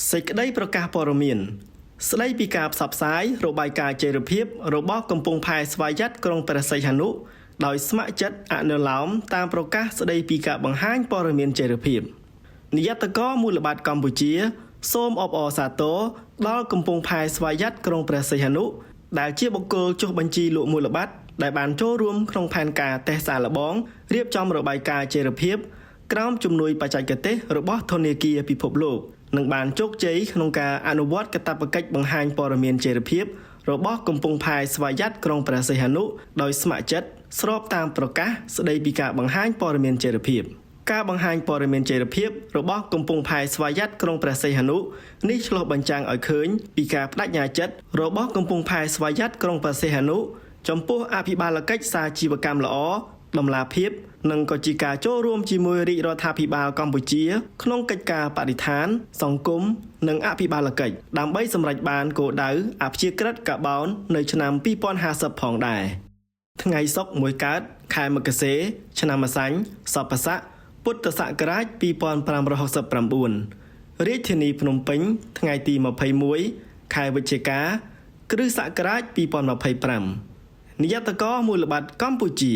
សេចក្តីប្រកាសព័ត៌មានស្តីពីការផ្សព្វផ្សាយរបាយការណ៍ចីរភាពរបស់កំពង់ផែស្វយ័តក្រុងព្រះសីហនុដោយស្ម័គ្រចិត្តអនុលោមតាមប្រកាសស្តីពីការបង្ហាញព័ត៌មានចីរភាពនាយកតកមូលបត្រកម្ពុជាសូមអបអរសាទរដល់កំពង់ផែស្វយ័តក្រុងព្រះសីហនុដែលជាបុគ្គលចុះបញ្ជីលក់មូលបត្រដែលបានចូលរួមក្នុងផែនការតេស្តសាកល្បងរៀបចំរបាយការណ៍ចីរភាពក្រោមជំនួយបច្ចេកទេសរបស់ធនាគារពិភពលោកនឹងបានជោគជ័យក្នុងការអនុវត្តកាតព្វកិច្ចបង្ហាញព័ត៌មានចីរភាពរបស់កំពង់ផែស្វយ័តក្រុងព្រះសីហនុដោយស្ម័គ្រចិត្តស្របតាមប្រកាសស្តីពីការបង្ហាញព័ត៌មានចីរភាពការបង្ហាញព័ត៌មានចីរភាពរបស់កំពង់ផែស្វយ័តក្រុងព្រះសីហនុនេះឆ្លុះបញ្ចាំងឲ្យឃើញពីការបដិញ្ញាចិត្តរបស់កំពង់ផែស្វយ័តក្រុងព្រះសីហនុចំពោះអភិបាលកិច្ចសាជីវកម្មល្អតម្លាភាពនិងក៏ជាការចូលរួមជាមួយរាជរដ្ឋាភិបាលកម្ពុជាក្នុងកិច្ចការបរិស្ថានសង្គមនិងអភិបាលកិច្ចដើម្បីសម្រេចបានគោលដៅអព្យាក្រឹតកាបូននៅឆ្នាំ2050ផងដែរថ្ងៃសុក្រមួយកើតខែមករាឆ្នាំម្សាញ់សពស័កពុទ្ធសករាជ2569រាជធានីភ្នំពេញថ្ងៃទី21ខែវិច្ឆិកាគ្រិស្តសករាជ2025នាយកតកមូលបត្រកម្ពុជា